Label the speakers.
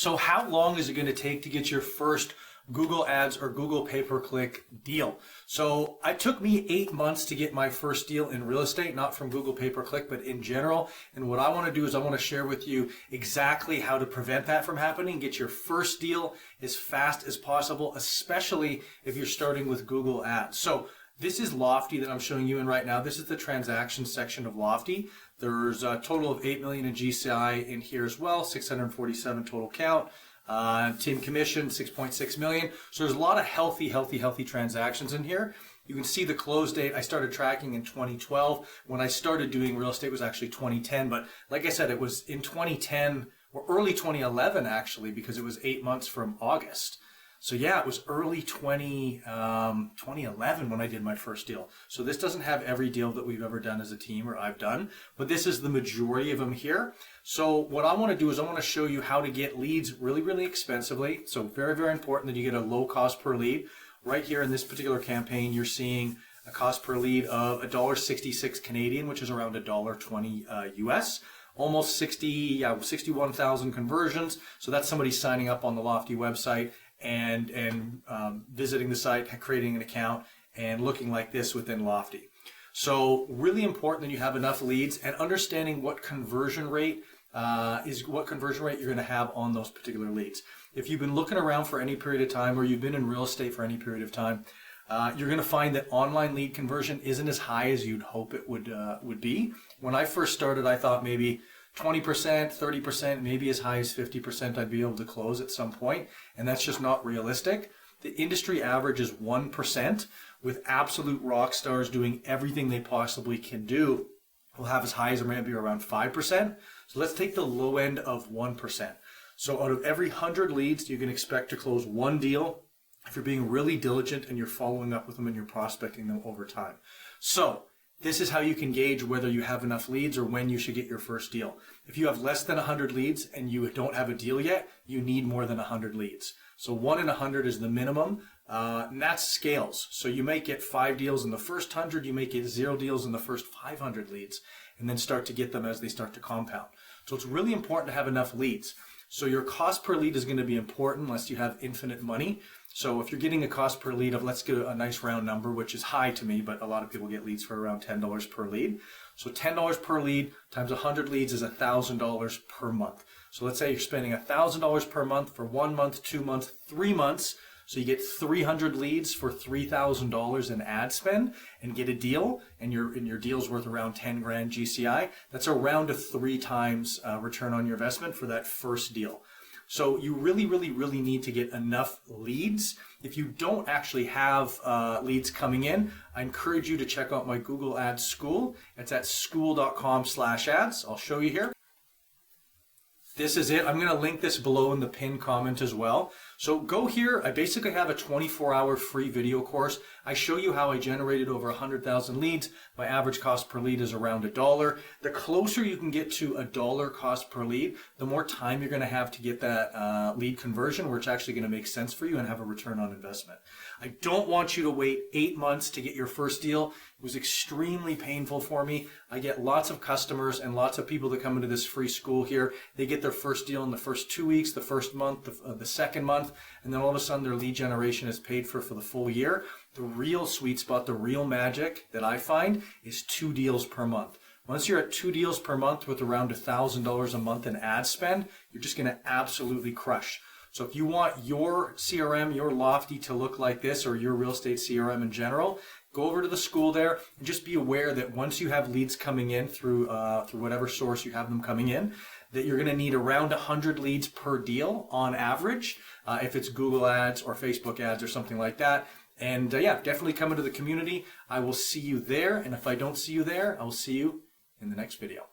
Speaker 1: So how long is it going to take to get your first Google Ads or Google pay-per-click deal? So it took me 8 months to get my first deal in real estate, not from Google pay-per-click, but in general. And what I want to do is I want to share with you exactly how to prevent that from happening, get your first deal as fast as possible, especially if you're starting with Google Ads. So this is Lofty that I'm showing you in right now. This is the transaction section of Lofty. There's a total of 8 million in GCI in here as well, 647 total count. Team commission, 6.6 million. So there's a lot of healthy transactions in here. You can see the close date. I started tracking in 2012. When I started doing real estate, it was actually 2010. But like I said, it was in 2010 or early 2011 actually, because it was 8 months from August. So yeah, it was early 2011 when I did my first deal. So this doesn't have every deal that we've ever done as a team or I've done, but this is the majority of them here. So what I want to do is I want to show you how to get leads really expensively. So very important that you get a low cost per lead. Right here in this particular campaign, you're seeing a cost per lead of $1.66 Canadian, which is around $1.20 US. Almost 61,000 conversions. So that's somebody signing up on the Lofty website and visiting the site, creating an account, and looking like this within Lofty. So really important that you have enough leads and understanding what conversion rate you're going to have on those particular leads. If you've been looking around for any period of time, or you've been in real estate for any period of time, you're going to find that online lead conversion isn't as high as you'd hope it would be. When I first started, I thought maybe 20%, 30%, maybe as high as 50% I'd be able to close at some point, and that's just not realistic. The industry average is 1%, with absolute rock stars doing everything they possibly can do. We'll have as high as maybe around 5%. So let's take the low end of 1%. So out of every 100 leads, you can expect to close one deal if you're being really diligent and you're following up with them and you're prospecting them over time. So this is how you can gauge whether you have enough leads or when you should get your first deal. If you have less than 100 leads and you don't have a deal yet, you need more than 100 leads. So 1 in 100 is the minimum, and that scales. So you may get 5 deals in the first 100, you may get 0 deals in the first 500 leads, and then start to get them as they start to compound. So it's really important to have enough leads. So your cost per lead is going to be important unless you have infinite money. So if you're getting a cost per lead of, let's get a nice round number, which is high to me, but a lot of people get leads for around $10 per lead. So $10 per lead times 100 leads is $1,000 per month. So let's say you're spending $1,000 per month for 1 month, 2 months, 3 months. So you get 300 leads for $3,000 in ad spend and get a deal, and your deal's worth around 10 grand GCI. That's around a 3 times return on your investment for that first deal. So you really need to get enough leads. If you don't actually have leads coming in, I encourage you to check out my Google Ads School. It's at school.com/ads. I'll show you here. This is it. I'm going to link this below in the pinned comment as well. So go here. I basically have a 24-hour free video course. I show you how I generated over 100,000 leads. My average cost per lead is around $1. The closer you can get to $1 cost per lead, the more time you're going to have to get that lead conversion where it's actually going to make sense for you and have a return on investment. I don't want you to wait 8 months to get your first deal. It was extremely painful for me. I get lots of customers and lots of people that come into this free school here. They get their first deal in the first 2 weeks, the first month, the second month, and then all of a sudden their lead generation is paid for the full year. The real sweet spot, the real magic that I find is 2 deals per month. Once you're at 2 deals per month with around $1,000 a month in ad spend, you're just going to absolutely crush. So if you want your CRM, your Lofty to look like this, or your real estate CRM in general, go over to the school there and just be aware that once you have leads coming in through whatever source you have them coming in, that you're going to need around 100 leads per deal on average, if it's Google Ads or Facebook ads or something like that. And yeah, definitely come into the community. I will see you there. And if I don't see you there, I will see you in the next video.